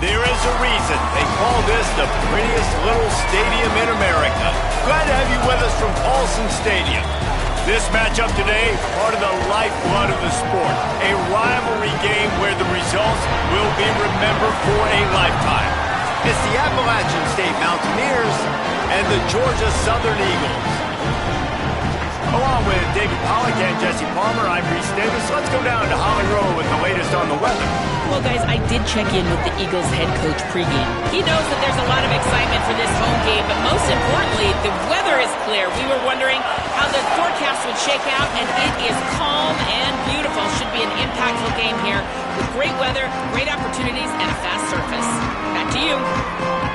There is a reason they call this the prettiest little stadium in America. Glad to have you with us from Paulson Stadium. This matchup today, part of the lifeblood of the sport. A rivalry game where the results will be remembered for a lifetime. It's the Appalachian State Mountaineers and the Georgia Southern Eagles. Along with David Pollack and Jesse Palmer, I'm Reese Davis. Let's go down to Holly Rowe with the latest on the weather. Well, guys, I did check in with the Eagles head coach pregame. He knows that there's a lot of excitement for this home game, but most importantly, the weather is clear. We were wondering how the forecast would shake out, and it is calm and beautiful. Should be an impactful game here with great weather, great opportunities, and a fast surface. Back to you.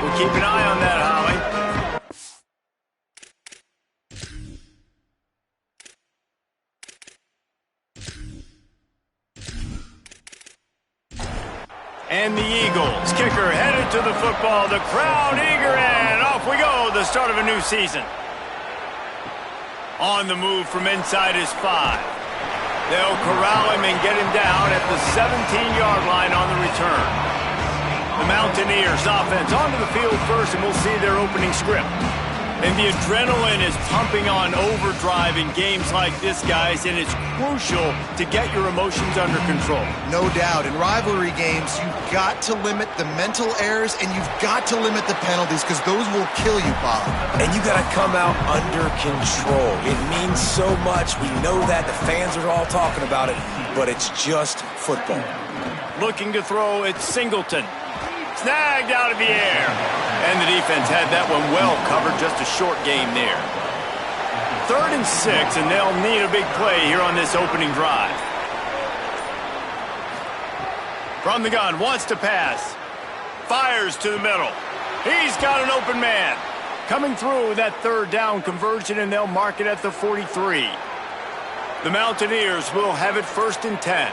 We'll keep an eye on that, Holly. And the Eagles kicker headed to the football. The crowd eager, and off we go. The start of a new season. On the move from inside his 5. They'll corral him and get him down at the 17-yard line on the return. The Mountaineers offense onto the field first, and we'll see their opening script. And the adrenaline is pumping on overdrive in games like this, guys, and it's crucial to get your emotions under control. No doubt. In rivalry games, you've got to limit the mental errors, and you've got to limit the penalties, because those will kill you, Bob. And you got to come out under control. It means so much. We know that. The fans are all talking about it, but it's just football. Looking to throw, it's Singleton. Snagged out of the air. And the defense had that one well covered, just a short game there. 3rd and 6, and they'll need a big play here on this opening drive. From the gun, wants to pass. Fires to the middle. He's got an open man. Coming through that 3rd down conversion, and they'll mark it at the 43. The Mountaineers will have it 1st and 10.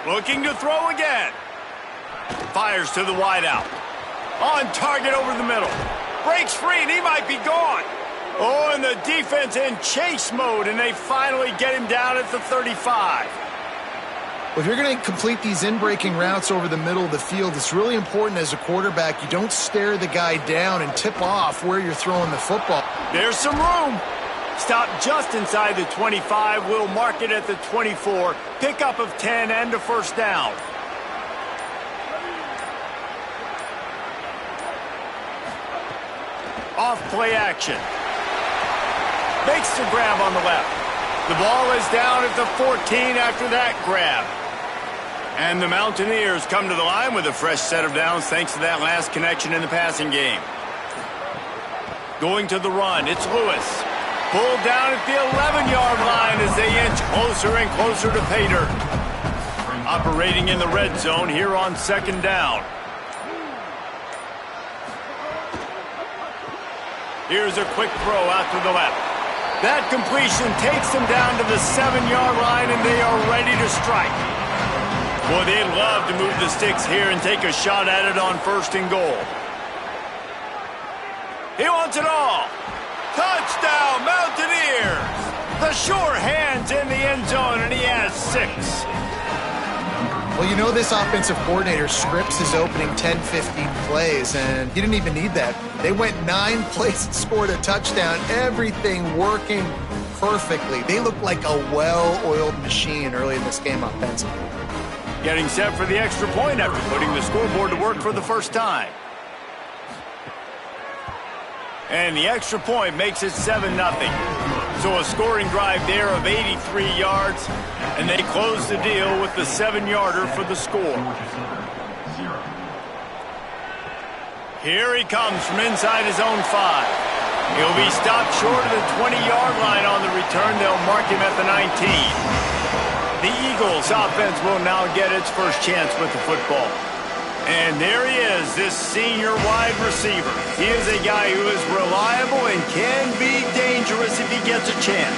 Looking to throw again. Fires to the wideout. On target over the middle. Breaks free, and he might be gone. Oh, and the defense in chase mode, and they finally get him down at the 35. Well, if you're going to complete these in-breaking routes over the middle of the field, it's really important as a quarterback you don't stare the guy down and tip off where you're throwing the football. There's some room. Stop just inside the 25. We'll mark it at the 24. Pickup of 10 and a 1st down. Off play action. Makes the grab on the left. The ball is down at the 14 after that grab. And the Mountaineers come to the line with a fresh set of downs thanks to that last connection in the passing game. Going to the run, it's Lewis. Pulled down at the 11-yard line as they inch closer and closer to pay dirt. Operating in the red zone here on 2nd down. Here's a quick throw out to the left. That completion takes them down to the 7-yard line, and they are ready to strike. Boy, they'd love to move the sticks here and take a shot at it on 1st and goal. He wants it all. Touchdown, Mountaineers! The sure hand's in the end zone, and he has 6. Well, you know this offensive coordinator scripts his opening 10-15 plays, and he didn't even need that. They went 9 plays and scored a touchdown, everything working perfectly. They looked like a well-oiled machine early in this game offensively. Getting set for the extra point after putting the scoreboard to work for the first time. And the extra point makes it 7-0. So a scoring drive there of 83 yards, and they close the deal with the 7-yarder for the score. Here he comes from inside his own 5. He'll be stopped short of the 20-yard line on the return. They'll mark him at the 19. The Eagles offense will now get its first chance with the football. And there he is, this senior wide receiver. He is a guy who is reliable and can be dangerous if he gets a chance.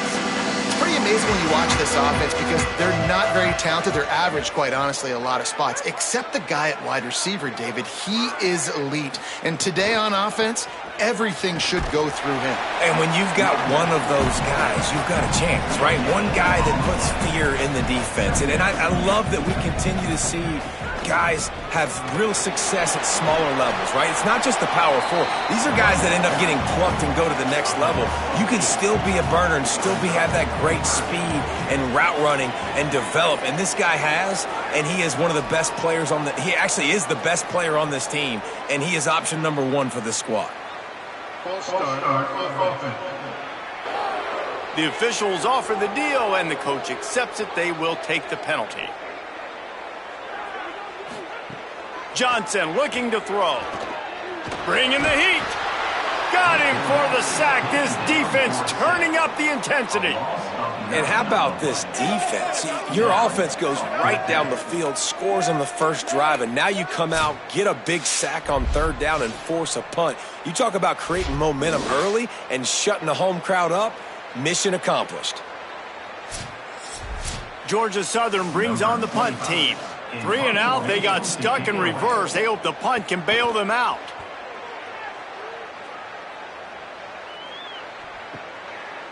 pretty amazing when you watch this offense because they're not very talented. They're average, quite honestly, in a lot of spots, except the guy at wide receiver, David. He is elite. And today on offense, everything should go through him. And when you've got one of those guys, you've got a chance, right? One guy that puts fear in the defense. And I love that we continue to see guys have real success at smaller levels, right? It's not just the power four. These are guys that end up getting plucked and go to the next level. You can still be a burner and still have that great speed and route running and develop. And this guy has, and he is one of the best players on he actually is the best player on this team, and he is option number 1 for this squad. The officials offer the deal, and the coach accepts it. They will take the penalty. Johnson looking to throw. Bringing the heat. Got him for the sack. This defense turning up the intensity. And how about this defense? Your offense goes right down the field, scores on the first drive, and now you come out, get a big sack on 3rd down, and force a punt. You talk about creating momentum early and shutting the home crowd up. Mission accomplished. Georgia Southern brings on the punt team. 3 and out. They got stuck in reverse. They hope the punt can bail them out.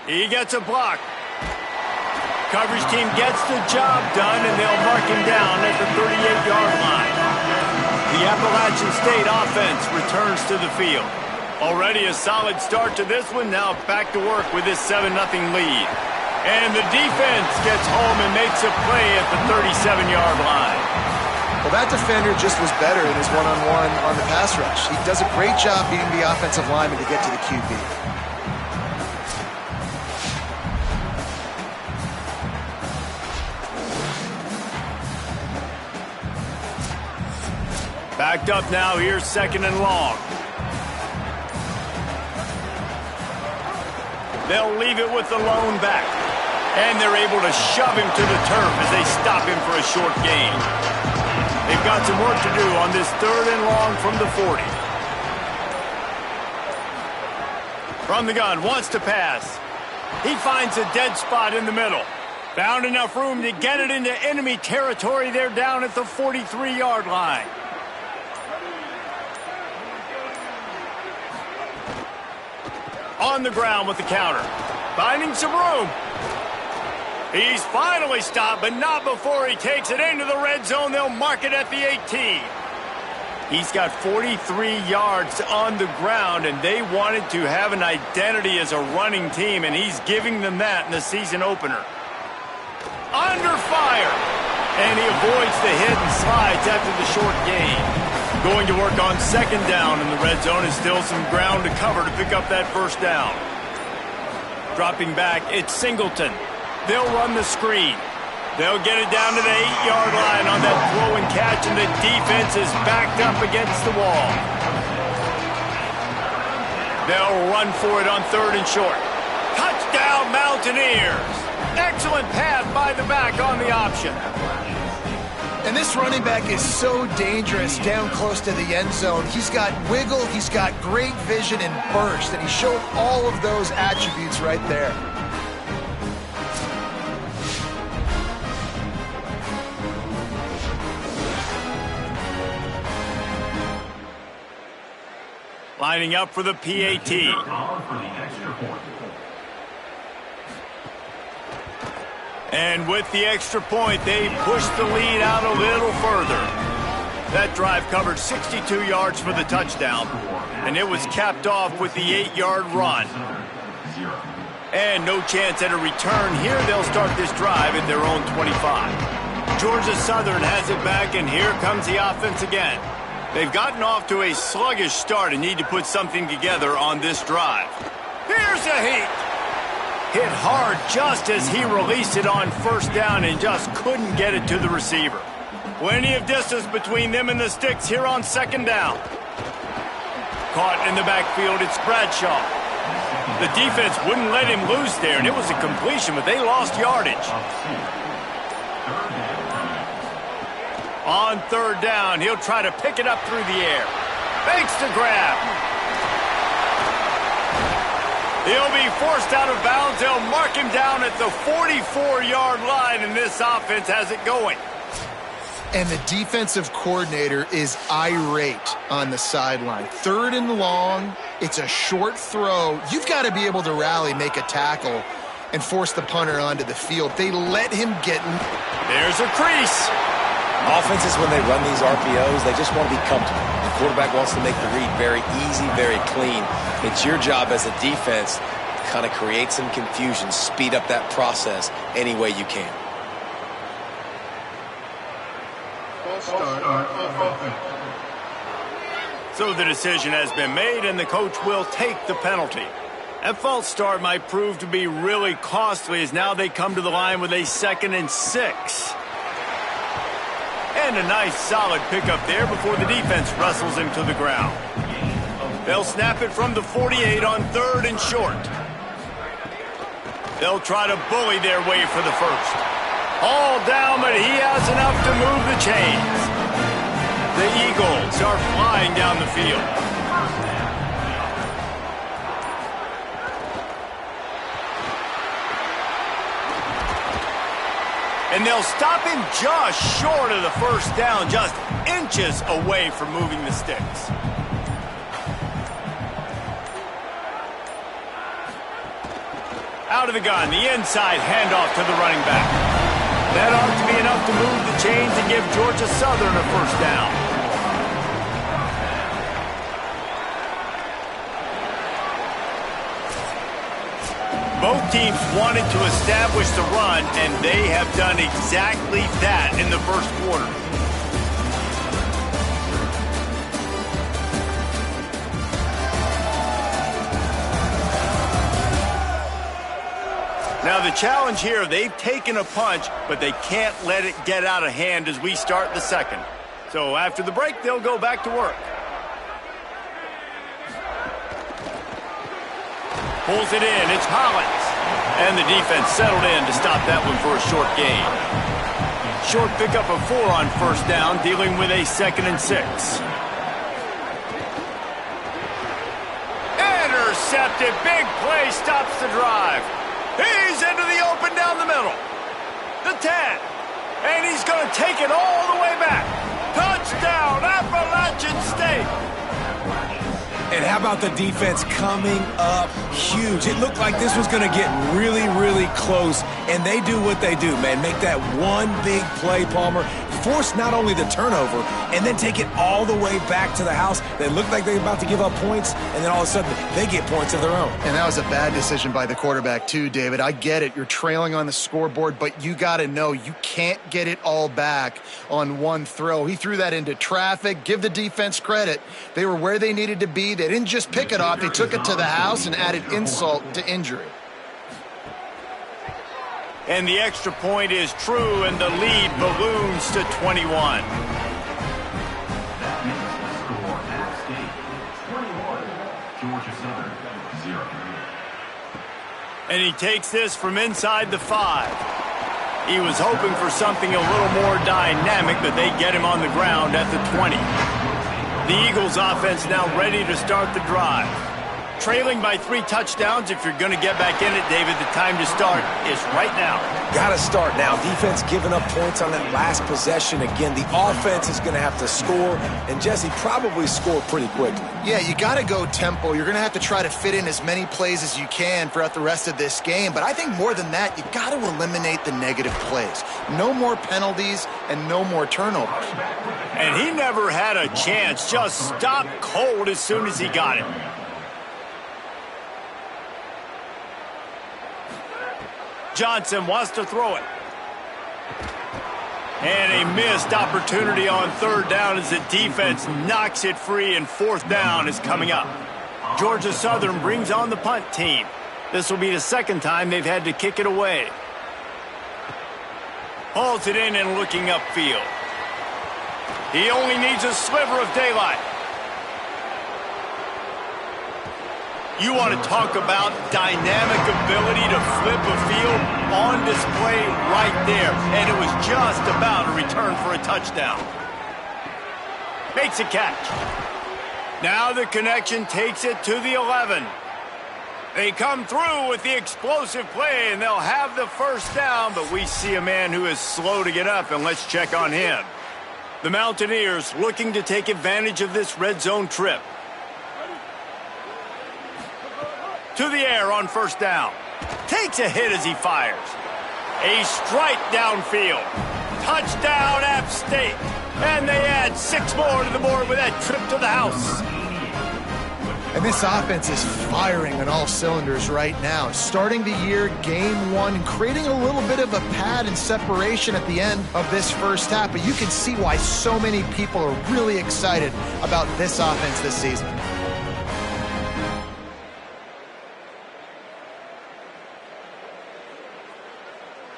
He gets a block. Coverage team gets the job done, and they'll mark him down at the 38-yard line. The Appalachian State offense returns to the field. Already a solid start to this one. Now back to work with this 7-0 lead. And the defense gets home and makes a play at the 37-yard line. Well, that defender just was better in his one-on-one on the pass rush. He does a great job beating the offensive lineman to get to the QB. Backed up now. Here's 2nd and long. They'll leave it with the lone back. And they're able to shove him to the turf as they stop him for a short gain. They've got some work to do on this 3rd and long from the 40. From the gun, wants to pass. He finds a dead spot in the middle. Found enough room to get it into enemy territory. They're down at the 43-yard line. On the ground with the counter. Finding some room. He's finally stopped, but not before he takes it into the red zone. They'll mark it at the 18. He's got 43 yards on the ground, and they wanted to have an identity as a running team, and he's giving them that in the season opener. Under fire. And he avoids the hit and slides after the short gain. Going to work on 2nd down in the red zone is still some ground to cover to pick up that 1st down. Dropping back, it's Singleton. They'll run the screen. They'll get it down to the 8-yard line on that throw and catch, and the defense is backed up against the wall. They'll run for it on 3rd and short. Touchdown, Mountaineers! Excellent pass by the back on the option. And this running back is so dangerous down close to the end zone. He's got wiggle, he's got great vision and burst, and he showed all of those attributes right there. Lining up for the PAT. And with the extra point, they push the lead out a little further. That drive covered 62 yards for the touchdown, and it was capped off with the 8-yard run. And no chance at a return here. They'll start this drive at their own 25. Georgia Southern has it back, and here comes the offense again. They've gotten off to a sluggish start and need to put something together on this drive. Here's a heat. Hit hard just as he released it on 1st down and just couldn't get it to the receiver. Plenty of distance between them and the sticks here on 2nd down. Caught in the backfield, it's Bradshaw. The defense wouldn't let him loose there, and it was a completion, but they lost yardage. On 3rd down, he'll try to pick it up through the air. Fakes the grab. He'll be forced out of bounds. They'll mark him down at the 44-yard line, and this offense has it going. And the defensive coordinator is irate on the sideline. 3rd and long, it's a short throw. You've got to be able to rally, make a tackle, and force the punter onto the field. They let him get... There's a crease. Offenses, when they run these RPOs, they just want to be comfortable. The quarterback wants to make the read very easy, very clean. It's your job as a defense to kind of create some confusion, speed up that process any way you can. So the decision has been made, and the coach will take the penalty. That false start might prove to be really costly, as now they come to the line with a 2nd and 6. And a nice solid pickup there before the defense wrestles him to the ground. They'll snap it from the 48 on 3rd and short. They'll try to bully their way for the first. All down, but he has enough to move the chains. The Eagles are flying down the field. And they'll stop him just short of the first down, just inches away from moving the sticks. Out of the gun, the inside handoff to the running back. That ought to be enough to move the chains and give Georgia Southern a first down. Both teams wanted to establish the run, and they have done exactly that in the first quarter. Now the challenge here, they've taken a punch, but they can't let it get out of hand as we start the second. So after the break, they'll go back to work. Pulls it in, it's Hollins. And the defense settled in to stop that one for a short gain. Short pickup of 4 on first down, dealing with a 2nd and 6. Intercepted, big play, stops the drive. He's into the open down the middle. The 10. And he's going to take it all the way back. Touchdown, Appalachian State. And how about the defense coming up huge? It looked like this was going to get really, really close, and they do what they do, man. Make that one big play, Palmer. Force not only the turnover, and then take it all the way back to the house. They look like they're about to give up points, and then all of a sudden, they get points of their own. And that was a bad decision by the quarterback, too, David. I get it. You're trailing on the scoreboard, but you got to know you can't get it all back on one throw. He threw that into traffic. Give the defense credit. They were where they needed to be. They didn't just pick it off. They took it to the house and added insult to injury. And the extra point is true, and the lead balloons to 21. And he takes this from inside the 5. He was hoping for something a little more dynamic, but they get him on the ground at the 20. The Eagles offense now ready to start the drive. Trailing by 3 touchdowns. If you're going to get back in it, David, the time to start is right now. Got to start now. Defense giving up points on that last possession. Again, the offense is going to have to score, and Jesse probably score pretty quickly. Yeah, you got to go tempo. You're going to have to try to fit in as many plays as you can throughout the rest of this game. But I think more than that, you got to eliminate the negative plays. No more penalties and no more turnovers. And he never had a chance. Just stopped cold as soon as he got it. Johnson wants to throw it. And a missed opportunity on 3rd down as the defense knocks it free, and 4th down is coming up. Georgia Southern brings on the punt team. This will be the 2nd time they've had to kick it away. Hauls it in and looking upfield. He only needs a sliver of daylight. You want to talk about dynamic ability to flip a field on display right there. And it was just about a return for a touchdown. Makes a catch. Now the connection takes it to the 11. They come through with the explosive play, and they'll have the first down, but we see a man who is slow to get up, and let's check on him. The Mountaineers looking to take advantage of this red zone trip. To the air on first down. Takes a hit as he fires. A strike downfield. Touchdown, App State. And they add 6 more to the board with that trip to the house. And this offense is firing on all cylinders right now. Starting the year, game 1, creating a little bit of a pad and separation at the end of this first half. But you can see why so many people are really excited about this offense this season.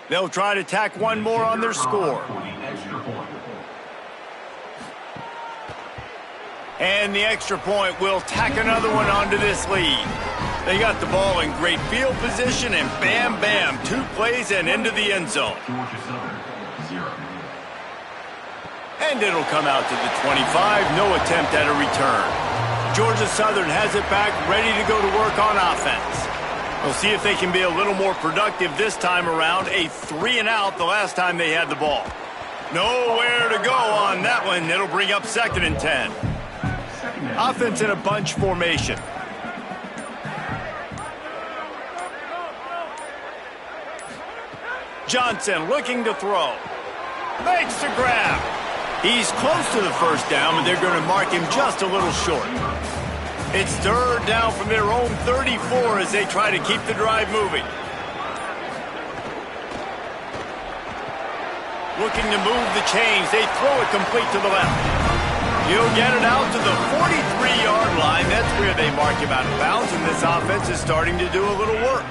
They'll try to tack one more on their score. And the extra point will tack another one onto this lead. They got the ball in great field position, and bam, bam, 2 plays and into the end zone. And it'll come out to the 25, no attempt at a return. Georgia Southern has it back, ready to go to work on offense. We'll see if they can be a little more productive this time around. A 3-and-out the last time they had the ball. Nowhere to go on that one. It'll bring up 2nd and 10. Offense in a bunch formation. Johnson looking to throw. Makes the grab. He's close to the first down, but they're going to mark him just a little short. It's 3rd down from their own 34 as they try to keep the drive moving. Looking to move the chains. They throw it complete to the left. He'll get it out to the 43-yard line. That's where they mark him out of bounds, and this offense is starting to do a little work.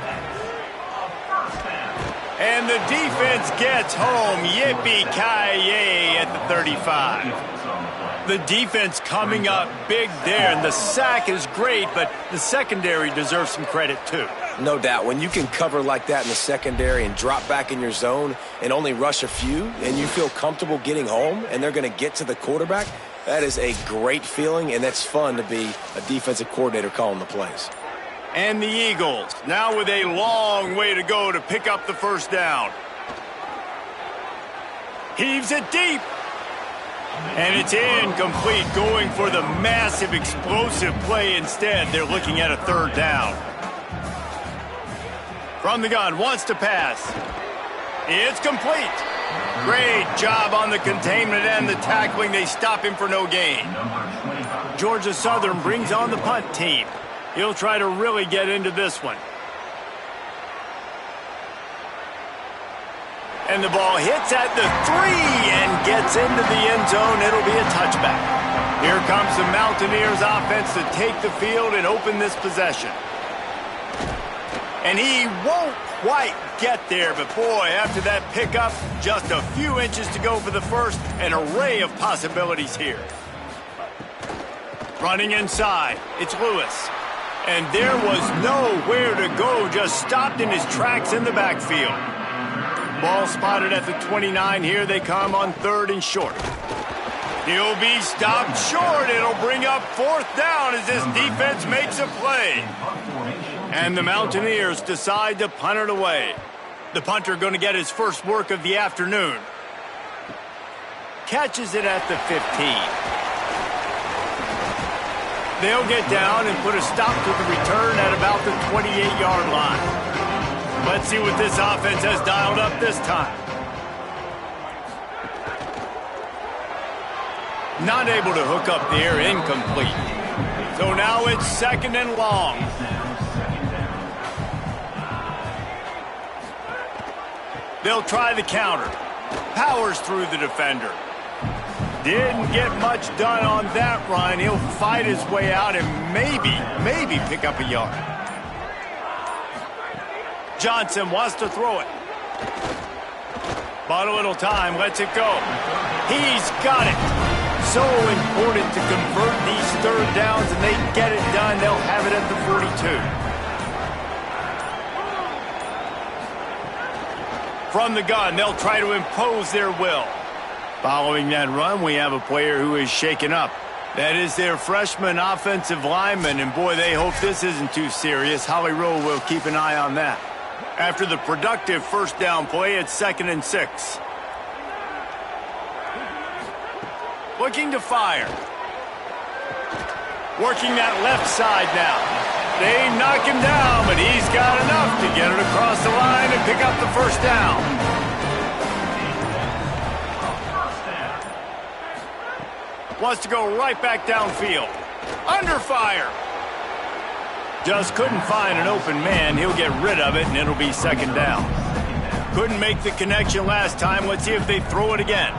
And the defense gets home. Yippee-ki-yay at the 35. The defense coming up big there, and the sack is great, but the secondary deserves some credit too. No doubt. When you can cover like that in the secondary and drop back in your zone and only rush a few, and you feel comfortable getting home, and they're going to get to the quarterback, that is a great feeling, and that's fun to be a defensive coordinator calling the plays. And the Eagles, now with a long way to go to pick up the first down. Heaves it deep. And it's incomplete, going for the massive explosive play instead. They're looking at a 3rd down. From the gun, wants to pass. It's complete. Great job on the containment and the tackling. They stop him for no gain. Georgia Southern brings on the punt team. He'll try to really get into this one. And the ball hits at the 3 and gets into the end zone. It'll be a touchback. Here comes the Mountaineers offense to take the field and open this possession. And he won't quite get there, but boy, after that pickup, just a few inches to go for the first. An array of possibilities here. Running inside, it's Lewis. And there was nowhere to go, just stopped in his tracks in the backfield. Ball spotted at the 29. Here they come on 3rd and short. He'll be stopped short. It'll bring up 4th down as this defense makes a play. And the Mountaineers decide to punt it away. The punter going to get his first work of the afternoon. Catches it at the 15. They'll get down and put a stop to the return at about the 28-yard line. Let's see what this offense has dialed up this time. Not able to hook up there, incomplete. So now it's 2nd and long. They'll try the counter. Powers through the defender. Didn't get much done on that run. He'll fight his way out and maybe pick up a yard. Johnson wants to throw it. Bought a little time, lets it go. He's got it. So important to convert these 3rd downs, and they get it done. They'll have it at the 42. From the gun, they'll try to impose their will. Following that run, we have a player who is shaken up. That is their freshman offensive lineman, and boy, they hope this isn't too serious. Holly Rowe will keep an eye on that. After the productive first down play, it's 2nd and 6. Looking to fire. Working that left side now. They knock him down, but he's got enough to get it across the line and pick up the first down. Wants to go right back downfield. Under fire. Just couldn't find an open man. He'll get rid of it, and it'll be 2nd down. Couldn't make the connection last time. Let's see if they throw it again.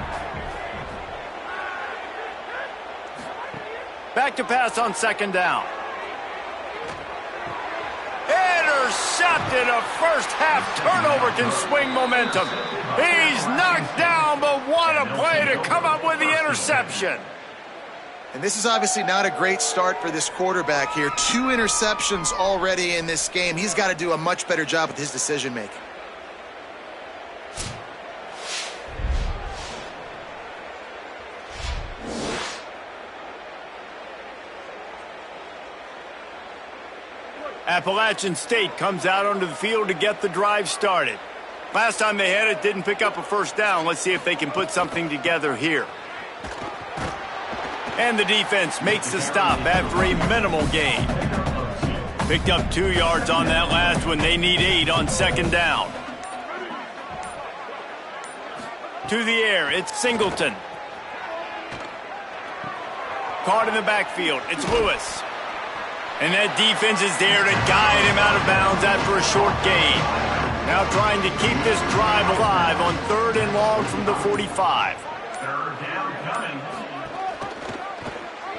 Back to pass on 2nd down. Intercepted. A first-half turnover can swing momentum. He's knocked down, but what a play to come up with the interception. And this is obviously not a great start for this quarterback here. 2 interceptions already in this game. He's got to do a much better job with his decision-making. Appalachian State comes out onto the field to get the drive started. Last time they had it, didn't pick up a first down. Let's see if they can put something together here. And the defense makes the stop after a minimal gain. Picked up 2 yards on that last one. They need 8 on 2nd down. To the air, it's Singleton. Caught in the backfield, it's Lewis. And that defense is there to guide him out of bounds after a short gain. Now trying to keep this drive alive on 3rd and long from the 45.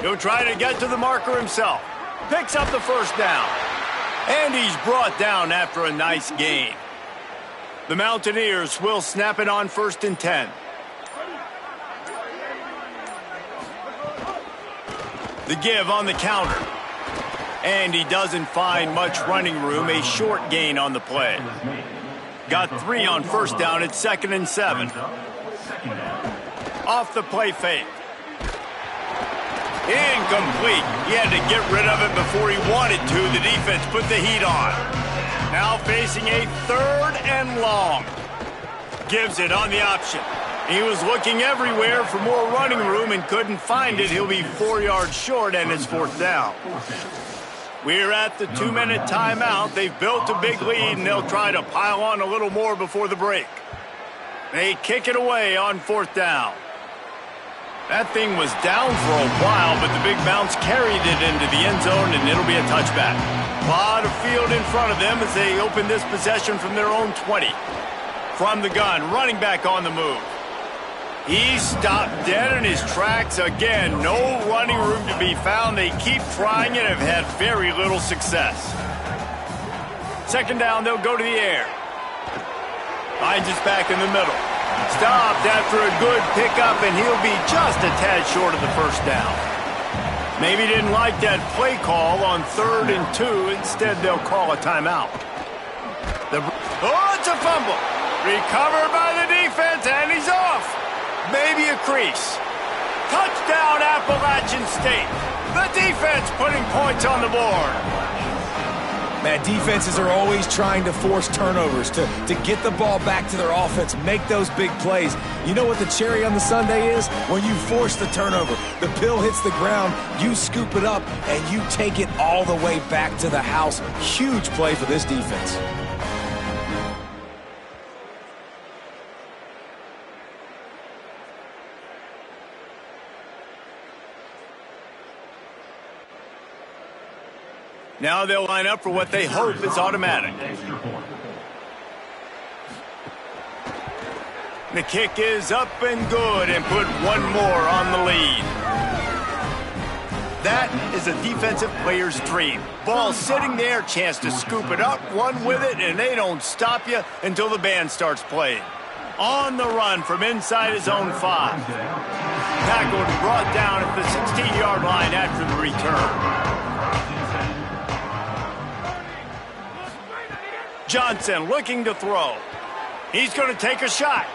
He'll try to get to the marker himself. Picks up the first down. And he's brought down after a nice gain. The Mountaineers will snap it on 1st and 10. The give on the counter. And he doesn't find much running room. A short gain on the play. Got 3 on 1st down at 2nd and 7. Off the play fake. Incomplete. He had to get rid of it before he wanted to. The defense put the heat on. Now facing a 3rd and long. Gives it on the option. He was looking everywhere for more running room and couldn't find it. He'll be 4 yards short, and it's 4th down. We're at the 2-minute timeout. They've built a big lead, and they'll try to pile on a little more before the break. They kick it away on 4th down. That thing was down for a while, but the big bounce carried it into the end zone, and it'll be a touchback. A lot of field in front of them as they open this possession from their own 20. From the gun, running back on the move. He stopped dead in his tracks. Again, no running room to be found. They keep trying and have had very little success. 2nd down, they'll go to the air. Finds us back in the middle. Stopped after a good pickup, and he'll be just a tad short of the first down. Maybe didn't like that play call on 3rd and 2. Instead, they'll call a timeout. It's a fumble. Recovered by the defense, and he's off. Maybe a crease. Touchdown, Appalachian State. The defense putting points on the board. Man, defenses are always trying to force turnovers to get the ball back to their offense, make those big plays. You know what the cherry on the sundae is? When you force the turnover, the pill hits the ground, you scoop it up, and you take it all the way back to the house. Huge play for this defense. Now they'll line up for what they hope is automatic. The kick is up and good and put one more on the lead. That is a defensive player's dream. Ball sitting there, chance to scoop it up, run with it, and they don't stop you until the band starts playing. On the run from inside his own 5. Tackled and brought down at the 16-yard line after the return. Johnson looking to throw. He's going to take a shot.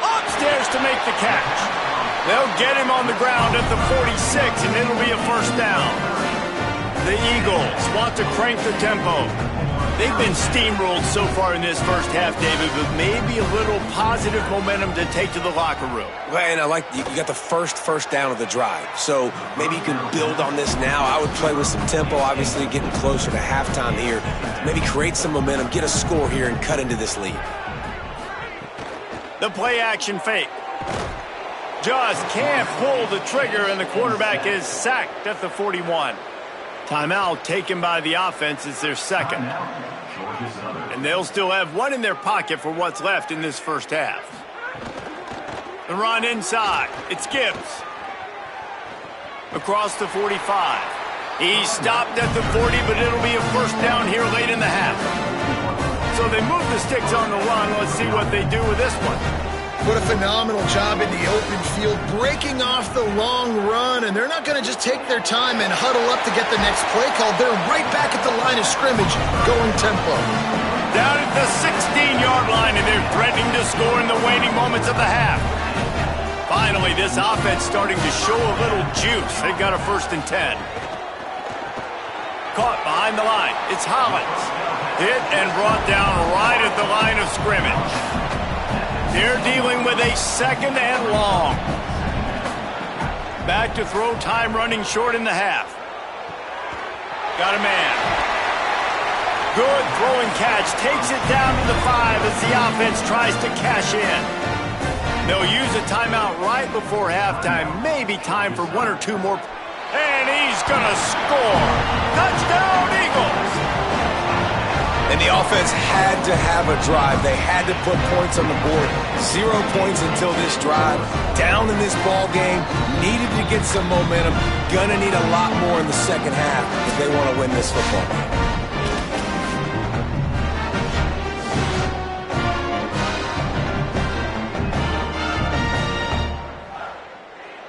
Upstairs to make the catch. They'll get him on the ground at the 46, and it'll be a first down. The Eagles want to crank the tempo. They've been steamrolled so far in this first half, David, but maybe a little positive momentum to take to the locker room. Well, and I like you got the first down of the drive, so maybe you can build on this now. I would play with some tempo, obviously getting closer to halftime here. Maybe create some momentum, get a score here, and cut into this lead. The play-action fake. Just can't pull the trigger, and the quarterback is sacked at the 41. Timeout taken by the offense. It's their second. And they'll still have one in their pocket for what's left in this first half. The run inside. It's Gibbs. Across the 45. He stopped at the 40, but it'll be a first down here late in the half. So they move the sticks on the run. Let's see what they do with this one. What a phenomenal job in the open field, breaking off the long run, and they're not going to just take their time and huddle up to get the next play called. They're right back at the line of scrimmage, going tempo. Down at the 16-yard line, and they're threatening to score in the waning moments of the half. Finally, this offense starting to show a little juice. They've got a 1st and 10. Caught behind the line. It's Hollins. Hit and brought down right at the line of scrimmage. They're dealing with a 2nd and long. Back to throw, time running short in the half. Got a man. Good throwing catch. Takes it down to the 5 as the offense tries to cash in. They'll use a timeout right before halftime. Maybe time for 1 or 2 more. And he's going to score. Touchdown, Eagles. And the offense had to have a drive. They had to put points on the board. 0 points until this drive. Down in this ball game. Needed to get some momentum. Gonna need a lot more in the second half if they want to win this football game.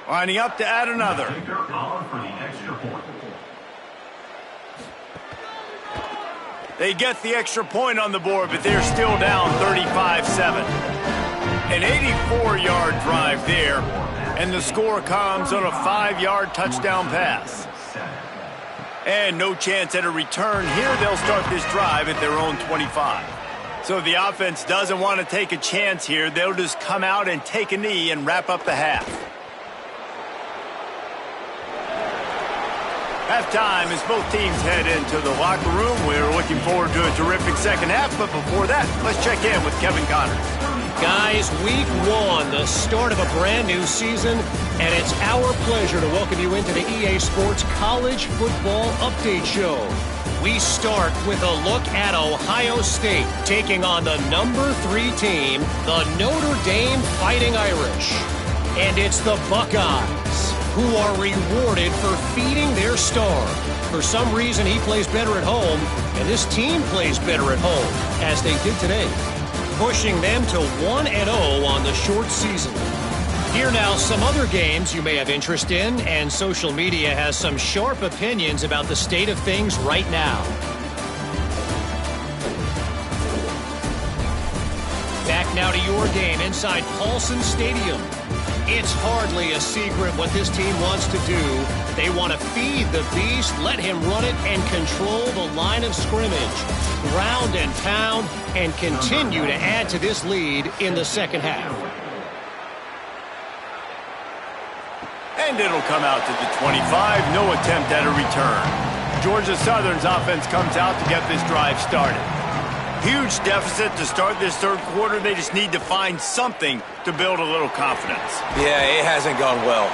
Lining up to add another. They get the extra point on the board, but they're still down 35-7. An 84-yard drive there, and the score comes on a 5-yard touchdown pass. And no chance at a return here. They'll start this drive at their own 25. So if the offense doesn't want to take a chance here, they'll just come out and take a knee and wrap up the half. Halftime as both teams head into the locker room. We're looking forward to a terrific second half, but before that, let's check in with Kevin Connors. Guys, week 1, the start of a brand new season, and it's our pleasure to welcome you into the EA Sports College Football Update Show. We start with a look at Ohio State taking on the number 3 team, the Notre Dame Fighting Irish. And it's the Buckeyes who are rewarded for feeding their star. For some reason, he plays better at home, and this team plays better at home, as they did today, pushing them to 1-0 on the short season. Here now, some other games you may have interest in, and social media has some sharp opinions about the state of things right now. Back now to your game inside Paulson Stadium. It's hardly a secret what this team wants to do. They want to feed the beast, let him run it, and control the line of scrimmage. Ground and pound, and continue to add to this lead in the second half. And it'll come out to the 25. No attempt at a return. Georgia Southern's offense comes out to get this drive started. Huge deficit to start this third quarter. They just need to find something to build a little confidence. Yeah, it hasn't gone well.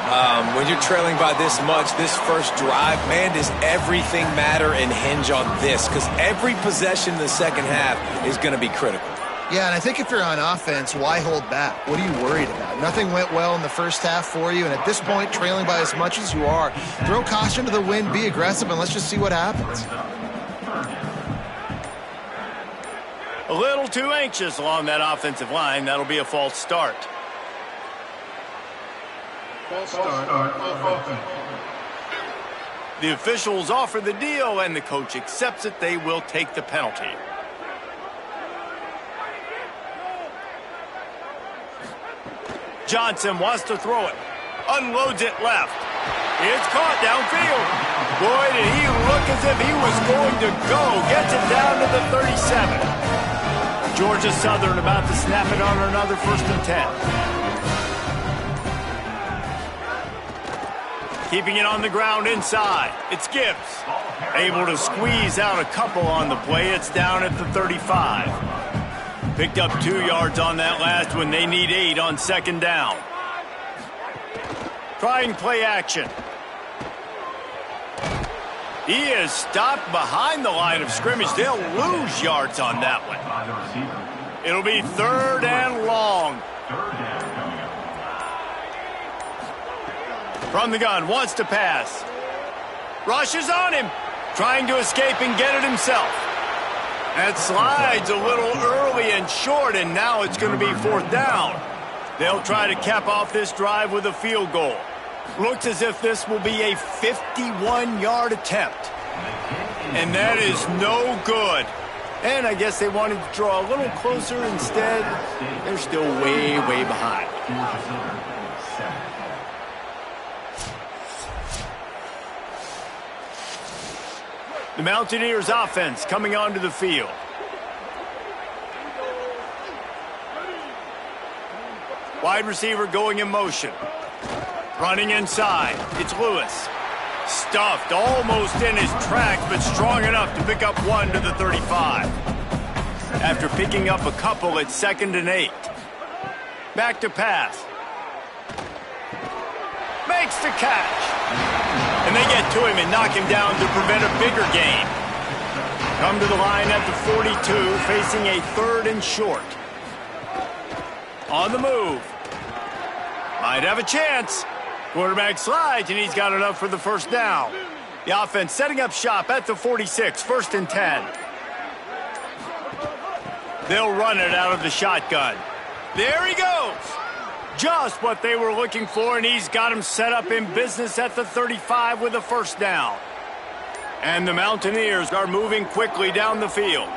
When you're trailing by this much, this first drive, man, does everything matter and hinge on this? Because every possession in the second half is going to be critical. Yeah, and I think if you're on offense, why hold back? What are you worried about? Nothing went well in the first half for you, and at this point, trailing by as much as you are, throw caution to the wind, be aggressive, and let's just see what happens. A little too anxious along that offensive line. That'll be a false start. False start. The officials offer the deal, and the coach accepts it. They will take the penalty. Johnson wants to throw it. Unloads it left. It's caught downfield. Boy, did he look as if he was going to go. Gets it down to the 37. Georgia Southern about to snap it on another 1st and 10. Keeping it on the ground inside. It's Gibbs. Able to squeeze out a couple on the play. It's down at the 35. Picked up 2 yards on that last one. They need 8 on 2nd down. Trying play action. He is stopped behind the line of scrimmage. They'll lose yards on that one. It'll be 3rd and long. From the gun, wants to pass. Rushes on him. Trying to escape and get it himself. That slides a little early and short, and now it's going to be 4th down. They'll try to cap off this drive with a field goal. Looks as if this will be a 51-yard attempt. And that is no good. And I guess they wanted to draw a little closer. Instead, they're still way, way behind. The Mountaineers offense coming onto the field. Wide receiver going in motion. Running inside. It's Lewis. Stuffed almost in his tracks, but strong enough to pick up 1 to the 35. After picking up a couple, it's 2nd and 8. Back to pass. Makes the catch. And they get to him and knock him down to prevent a bigger gain. Come to the line at the 42, facing a 3rd and short. On the move. Might have a chance. Quarterback slides, and he's got enough for the 1st down. The offense setting up shop at the 46, 1st and 10. They'll run it out of the shotgun. There he goes. Just what they were looking for, and he's got him set up in business at the 35 with a 1st down. And the Mountaineers are moving quickly down the field.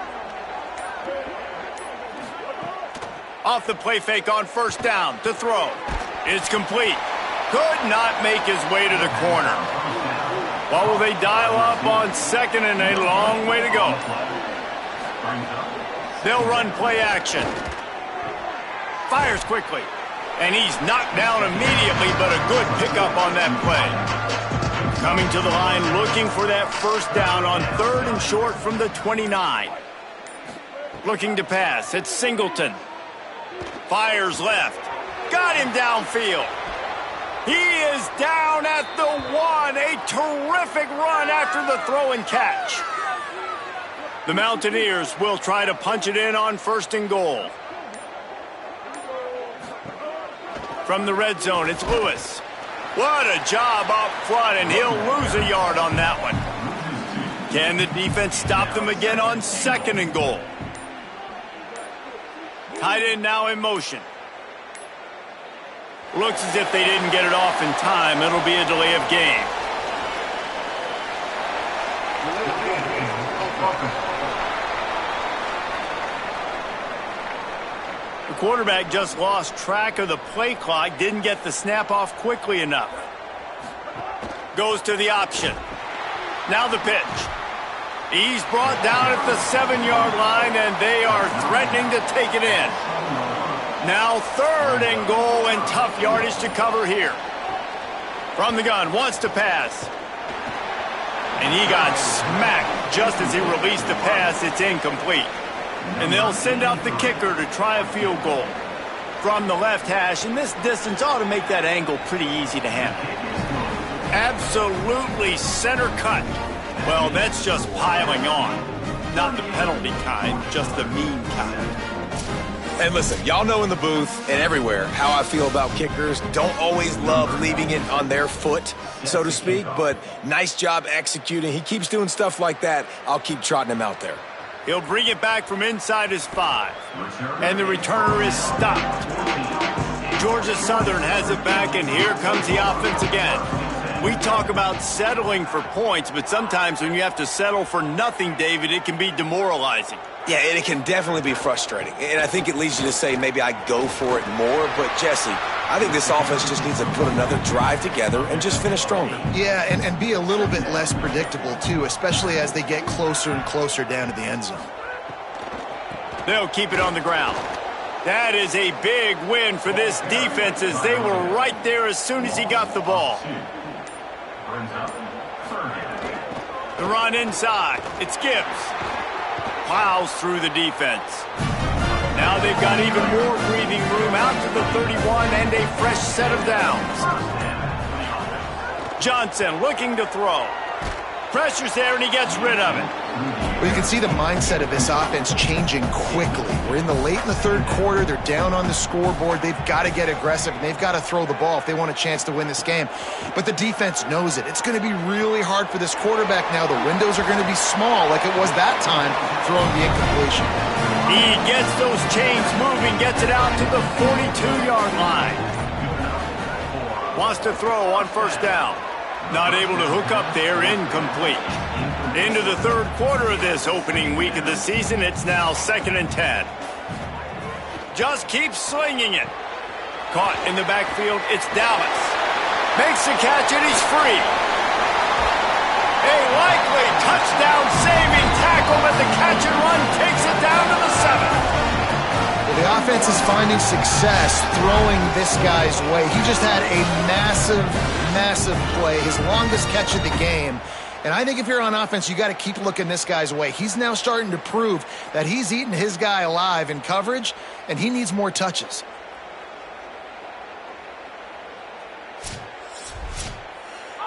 Off the play fake on 1st down to throw. It's complete. Could not make his way to the corner. What will they dial up on 2nd and a long way to go? They'll run play action. Fires quickly. And he's knocked down immediately, but a good pickup on that play. Coming to the line looking for that 1st down on 3rd and short from the 29. Looking to pass. It's Singleton. Fires left. Got him downfield. He is down at the 1. A terrific run after the throw and catch. The Mountaineers will try to punch it in on 1st and goal. From the red zone, it's Lewis. What a job up front, and he'll lose a yard on that one. Can the defense stop them again on 2nd and goal? Tight end now in motion. Looks as if they didn't get it off in time. It'll be a delay of game. The quarterback just lost track of the play clock, didn't get the snap off quickly enough. Goes to the option. Now the pitch. He's brought down at the 7-yard line, and they are threatening to take it in. Now 3rd and goal, and tough yardage to cover here. From the gun, wants to pass. And he got smacked just as he released the pass. It's incomplete. And they'll send out the kicker to try a field goal. From the left hash, and this distance ought to make that angle pretty easy to handle. Absolutely center cut. Well, that's just piling on. Not the penalty kind, just the mean kind. And listen, y'all know in the booth and everywhere how I feel about kickers. Don't always love leaving it on their foot, so to speak, but nice job executing. He keeps doing stuff like that. I'll keep trotting him out there. He'll bring it back from inside his 5. And the returner is stopped. Georgia Southern has it back, and here comes the offense again. We talk about settling for points, but sometimes when you have to settle for nothing, David, it can be demoralizing. Yeah, and it can definitely be frustrating. And I think it leads you to say maybe I go for it more. But, Jesse, I think this offense just needs to put another drive together and just finish stronger. Yeah, and be a little bit less predictable, too, especially as they get closer and closer down to the end zone. They'll keep it on the ground. That is a big win for this defense as they were right there as soon as he got the ball. The run inside. It's Gibbs. Plows through the defense. Now they've got even more breathing room out to the 31 and a fresh set of downs. Johnson looking to throw. Pressure's there and he gets rid of it. Well, you can see the mindset of this offense changing quickly. We're in the third quarter. They're down on the scoreboard. They've got to get aggressive, and they've got to throw the ball if they want a chance to win this game. But the defense knows it. It's going to be really hard for this quarterback now. The windows are going to be small like it was that time throwing the incompletion. He gets those chains moving, gets it out to the 42-yard line. Wants to throw on first down. Not able to hook up there, incomplete. Into the third quarter of this opening week of the season, it's now 2nd and 10. Just keeps slinging it. Caught in the backfield, it's Dallas. Makes the catch and he's free. A likely touchdown-saving tackle, but the catch and run takes it down to the 7. Well, the offense is finding success throwing this guy's way. He just had a massive play, his longest catch of the game. And I think if you're on offense, you got to keep looking this guy's way. He's now starting to prove that he's eating his guy alive in coverage, and he needs more touches.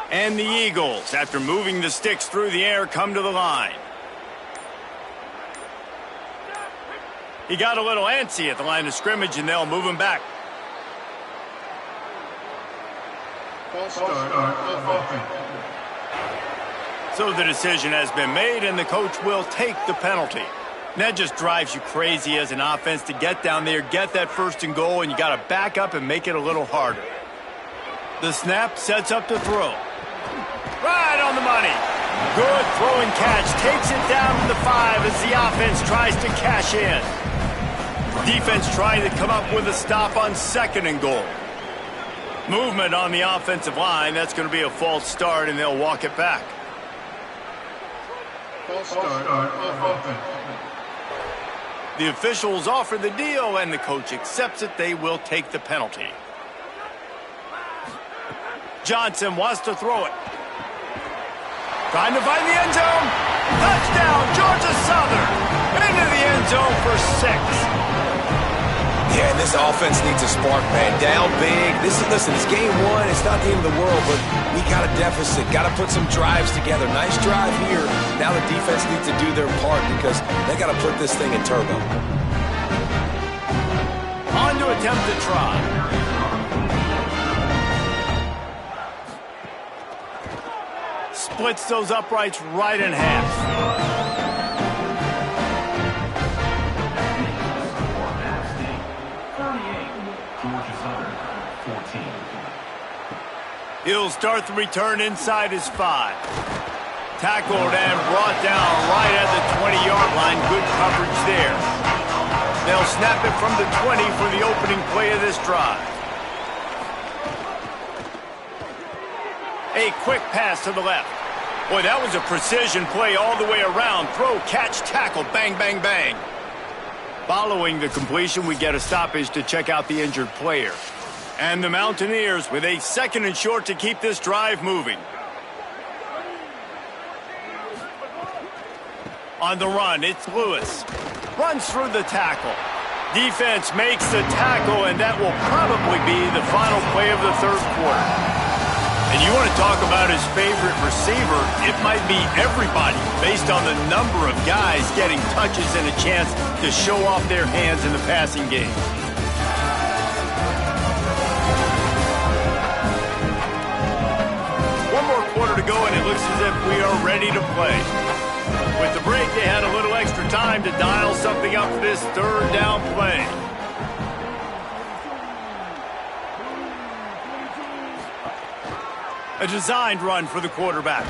And the Eagles, after moving the sticks through the air, come to the line. He got a little antsy at the line of scrimmage, and they'll move him back. So the decision has been made, and the coach will take the penalty. And that just drives you crazy as an offense to get down there, get that 1st and goal, and you got to back up and make it a little harder. The snap sets up to throw. Right on the money. Good throw and catch. Takes it down to the 5 as the offense tries to cash in. Defense trying to come up with a stop on 2nd and goal. Movement on the offensive line. That's going to be a false start, and they'll walk it back. The officials offer the deal, and the coach accepts it. They will take the penalty. Johnson wants to throw it. Trying to find the end zone. Touchdown, Georgia Southern. Into the end zone for 6. Yeah, and this offense needs a spark, man. Down big. Listen, it's game 1. It's not the end of the world, but we got a deficit. Got to put some drives together. Nice drive here. Now the defense needs to do their part because they got to put this thing in turbo. On to attempt to try. Splits those uprights right in half. He'll start the return inside his 5. Tackled and brought down right at the 20-yard line. Good coverage there. They'll snap it from the 20 for the opening play of this drive. A quick pass to the left. Boy, that was a precision play all the way around. Throw, catch, tackle, bang, bang, bang. Following the completion, we get a stoppage to check out the injured player. And the Mountaineers with a 2nd and short to keep this drive moving. On the run, it's Lewis. Runs through the tackle. Defense makes the tackle, and that will probably be the final play of the third quarter. And you want to talk about his favorite receiver, it might be everybody based on the number of guys getting touches and a chance to show off their hands in the passing game. One more quarter to go, and it looks as if we are ready to play. With the break, they had a little extra time to dial something up for this 3rd down play. A A designed run for the quarterback.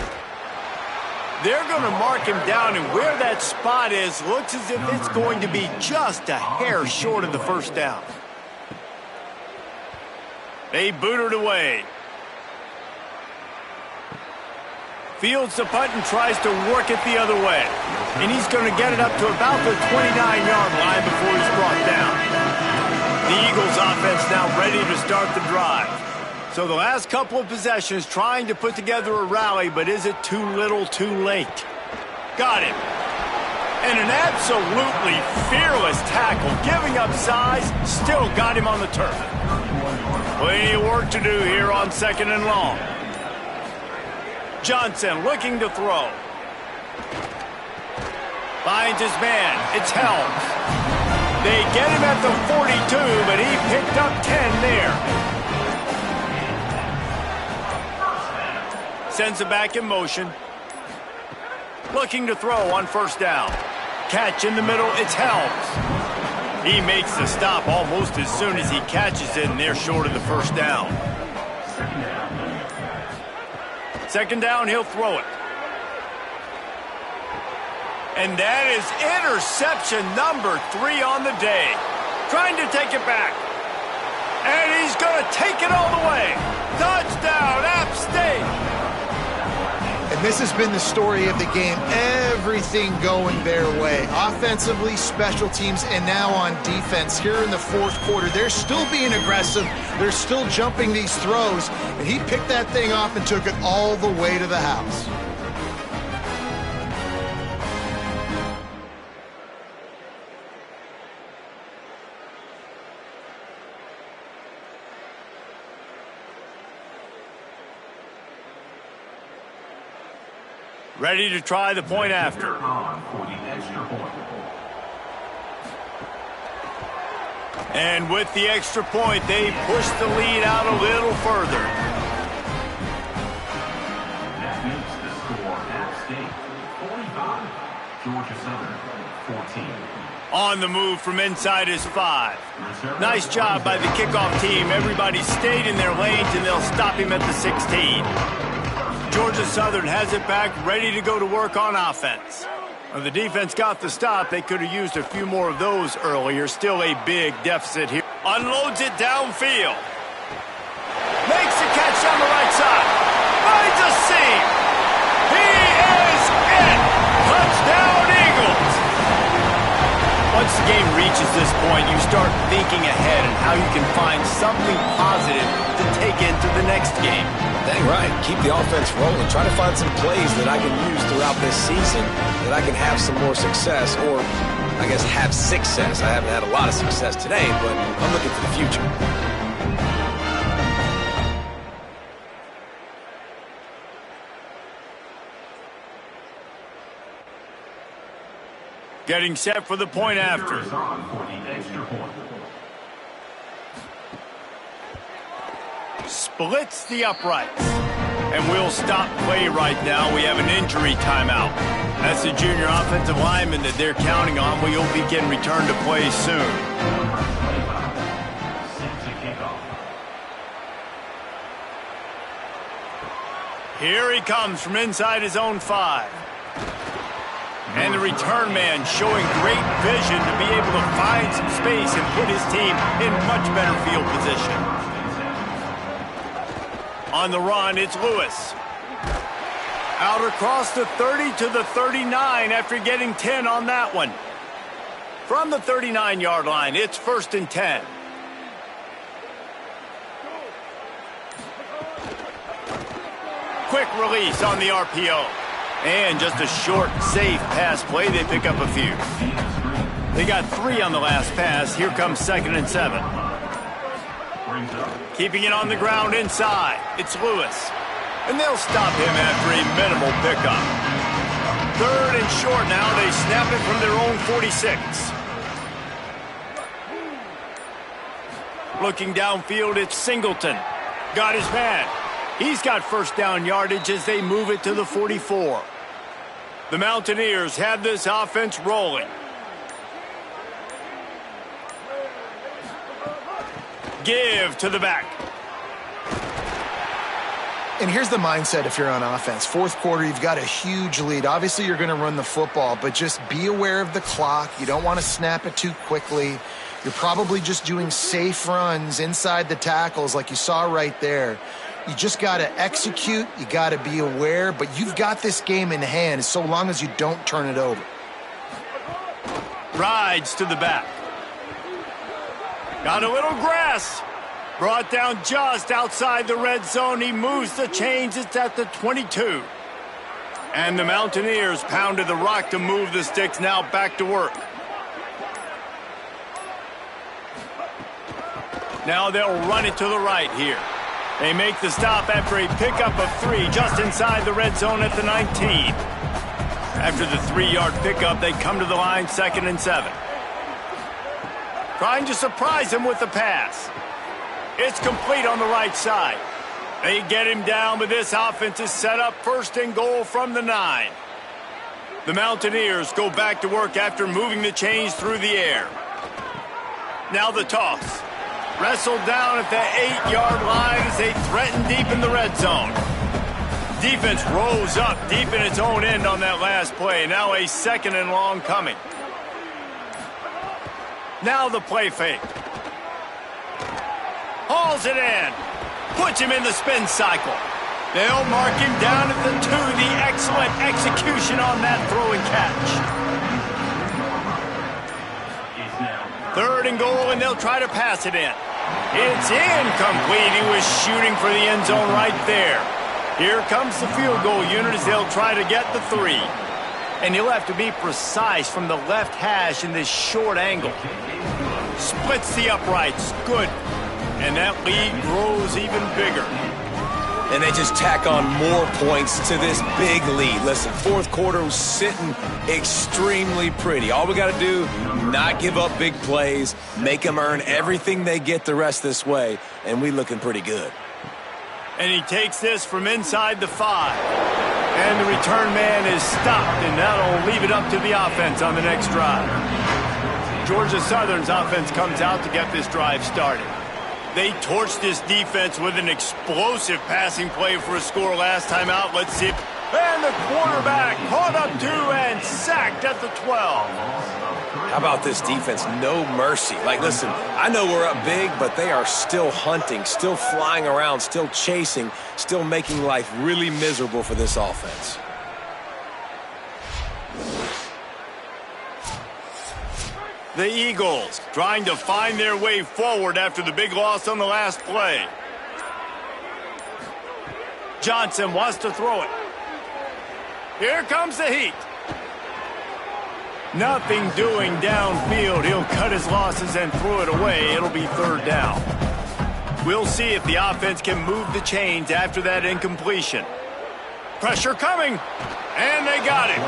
They're going to mark him down, and where that spot is looks as if it's going to be just a hair short of the first down. They boot it away. Fields the punt and tries to work it the other way. And he's going to get it up to about the 29-yard line before he's brought down. The Eagles offense now ready to start the drive. So the last couple of possessions trying to put together a rally, but is it too little too late? Got him. And an absolutely fearless tackle, giving up size, still got him on the turf. Plenty of work to do here on 2nd and long. Johnson looking to throw. Finds his man. It's Helms. They get him at the 42, but he picked up 10 there. Sends it back in motion. Looking to throw on 1st down. Catch in the middle. It's Helms. He makes the stop almost as soon as he catches it, and they're short of the 1st down. 2nd down, he'll throw it. And that is interception number 3 on the day. Trying to take it back. And he's going to take it all the way. Touchdown, App State. And this has been the story of the game. Everything going their way. Offensively, special teams, and now on defense. Here in the 4th quarter, they're still being aggressive. They're still jumping these throws. And he picked that thing off and took it all the way to the house. Ready to try the point after. And with the extra point, they push the lead out a little further. That makes the score App State 45, Georgia Southern 14. On the move from inside his 5. Nice job by the kickoff team. Everybody stayed in their lanes, and they'll stop him at the 16. Georgia Southern has it back, ready to go to work on offense. When the defense got the stop, they could have used a few more of those earlier. Still a big deficit here. Unloads it downfield. Makes the catch on the right side. Finds a seam. He is it. Touchdown, Eagles. Once the game reaches this point, you start thinking ahead and how you can find something positive to take into the next game. Dang right. Keep the offense rolling. Try to find some plays that I can use throughout this season that I can have some more success, or I guess have success. I haven't had a lot of success today, but I'm looking for the future. Getting set for the point after. Splits the uprights. And we'll stop play right now. We have an injury timeout. That's the junior offensive lineman that they're counting on. We'll be getting returned to play soon. Here he comes from inside his own 5. And the return man showing great vision to be able to find some space and put his team in much better field position. On the run, it's Lewis. Out across the 30 to the 39 after getting 10 on that one. From the 39-yard line, it's 1st and 10. Quick release on the RPO. And just a short, safe pass play. They pick up a few. They got 3 on the last pass. Here comes 2nd and 7. Keeping it on the ground inside. It's Lewis. And they'll stop him after a minimal pickup. 3rd and short now. They snap it from their own 46. Looking downfield, it's Singleton. Got his man. He's got 1st down yardage as they move it to the 44. The Mountaineers have this offense rolling. Give to the back. And here's the mindset if you're on offense. Fourth quarter, you've got a huge lead. Obviously, you're going to run the football, but just be aware of the clock. You don't want to snap it too quickly. You're probably just doing safe runs inside the tackles like you saw right there. You just got to execute. You got to be aware, but you've got this game in hand so long as you don't turn it over. Rides to the back. Got a little grass. Brought down just outside the red zone. He moves the chains. It's at the 22. And the Mountaineers pounded the rock to move the sticks. Now back to work. Now they'll run it to the right here. They make the stop after a pickup of 3 just inside the red zone at the 19. After the 3-yard pickup, they come to the line 2nd and 7. Trying to surprise him with the pass. It's complete on the right side. They get him down, but this offense is set up 1st and goal from the 9. The Mountaineers go back to work after moving the chains through the air. Now the toss. Wrestled down at the 8-yard line as they threaten deep in the red zone. Defense rose up deep in its own end on that last play. Now a 2nd and long coming. Now the play fake. Hauls it in. Puts him in the spin cycle. They'll mark him down at the 2. The excellent execution on that throw and catch. 3rd and goal, and they'll try to pass it in. It's incomplete. He was shooting for the end zone right there. Here comes the field goal unit as they'll try to get the 3. And he'll have to be precise from the left hash in this short angle. Splits the uprights. Good. And that lead grows even bigger. And they just tack on more points to this big lead. Listen, fourth quarter was sitting extremely pretty. All we got to do, not give up big plays, make them earn everything they get the rest this way, and we looking pretty good. And he takes this from inside the 5. And the return man is stopped, and that'll leave it up to the offense on the next drive. Georgia Southern's offense comes out to get this drive started. They torched this defense with an explosive passing play for a score last time out. Let's see. And the quarterback caught up 2 and sacked at the 12. How about this defense? No mercy. Like, listen, I know we're up big, but they are still hunting, still flying around, still chasing, still making life really miserable for this offense. The Eagles trying to find their way forward after the big loss on the last play. Johnson wants to throw it. Here comes the heat. Nothing doing downfield. He'll cut his losses and throw it away. It'll be 3rd down. We'll see if the offense can move the chains after that incompletion. Pressure coming, and they got him.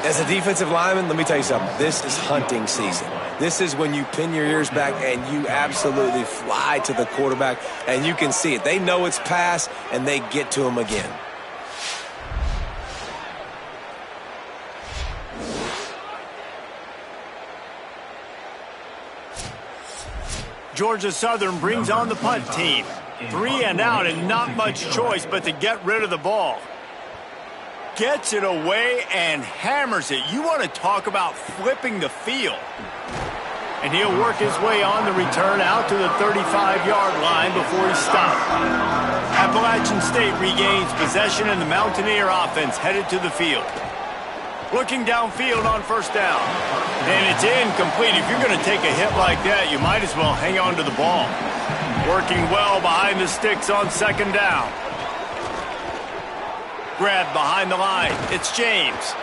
As a defensive lineman, let me tell you something. This is hunting season. This is when you pin your ears back and you absolutely fly to the quarterback, and you can see it. They know it's pass, and they get to him again. Georgia Southern brings on the punt team. 3 and out and not much choice but to get rid of the ball. Gets it away and hammers it. You want to talk about flipping the field. And he'll work his way on the return out to the 35-yard line before he's stopped. Appalachian State regains possession and the Mountaineer offense headed to the field. Looking downfield on 1st down. And it's incomplete. If you're going to take a hit like that, you might as well hang on to the ball. Working well behind the sticks on 2nd down. Grabbed behind the line. It's James.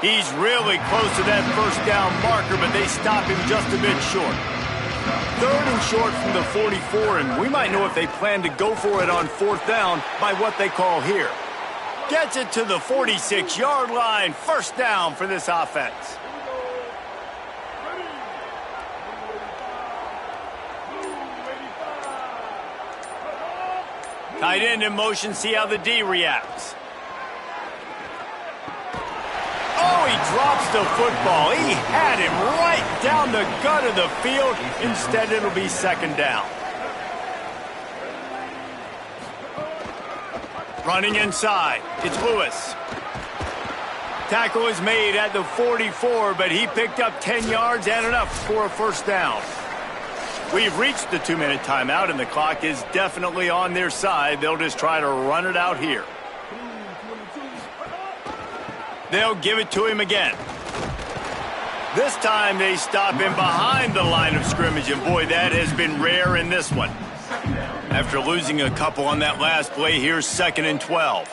He's really close to that 1st down marker, but they stop him just a bit short. 3rd and short from the 44, and we might know if they plan to go for it on 4th down by what they call here. Gets it to the 46-yard line. 1st down for this offense. Tight end in motion, see how the D reacts. Oh, he drops the football. He had him right down the gut of the field. Instead, it'll be 2nd down. Running inside, it's Lewis. Tackle is made at the 44, but he picked up 10 yards and enough for a first down. We've reached the 2-minute timeout, and the clock is definitely on their side. They'll just try to run it out here. They'll give it to him again. This time they stop him behind the line of scrimmage, and boy, that has been rare in this one. After losing a couple on that last play, here's 2nd and 12.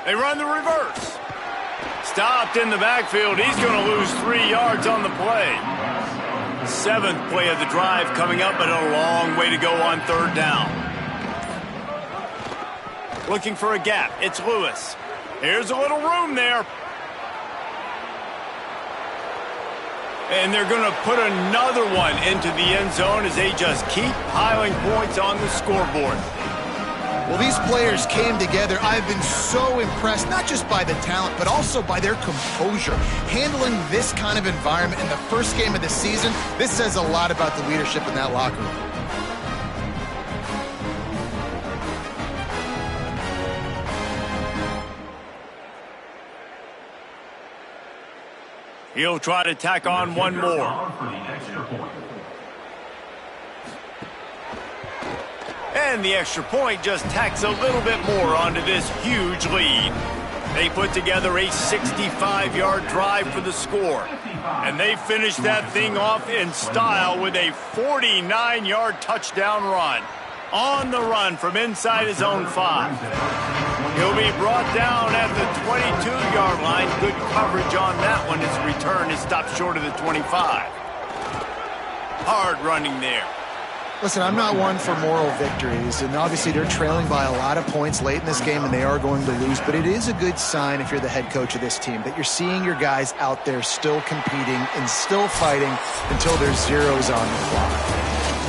They run the reverse. Stopped in the backfield. He's going to lose 3 yards on the play. 7th play of the drive coming up, but a long way to go on 3rd down. Looking for a gap. It's Lewis. Here's a little room there. And they're going to put another one into the end zone as they just keep piling points on the scoreboard. Well, these players came together. I've been so impressed, not just by the talent, but also by their composure. Handling this kind of environment in the first game of the season, this says a lot about the leadership in that locker room. He'll try to tack on one more. And the extra point just tacks a little bit more onto this huge lead. They put together a 65-yard drive for the score. And they finish that thing off in style with a 49-yard touchdown run. On the run from inside his own 5. He'll be brought down at the 22-yard line. Good coverage on that one. His return is stopped short of the 25. Hard running there. Listen, I'm not one for moral victories, and obviously they're trailing by a lot of points late in this game, and they are going to lose, but it is a good sign if you're the head coach of this team that you're seeing your guys out there still competing and still fighting until there's zeros on the clock.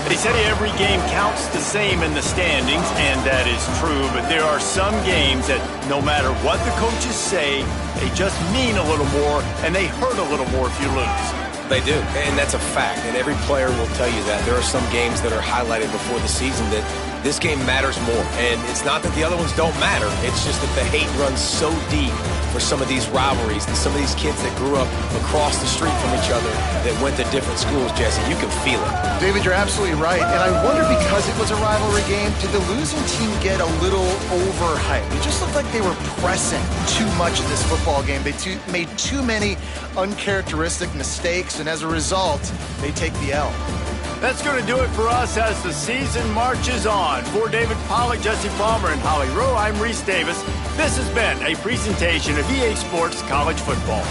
They say every game counts the same in the standings, and that is true, but there are some games that no matter what the coaches say, they just mean a little more, and they hurt a little more if you lose. They do, and that's a fact, and every player will tell you that. There are some games that are highlighted before the season that this game matters more, and it's not that the other ones don't matter. It's just that the hate runs so deep for some of these rivalries and some of these kids that grew up across the street from each other that went to different schools, Jesse. You can feel it. David, you're absolutely right, and I wonder, because it was a rivalry game, did the losing team get a little overhyped? It just looked like they were pressing too much in this football game. They made too many uncharacteristic mistakes, and as a result, they take the L. That's going to do it for us as the season marches on. For David Pollack, Jesse Palmer, and Holly Rowe, I'm Reese Davis. This has been a presentation of EA Sports College Football.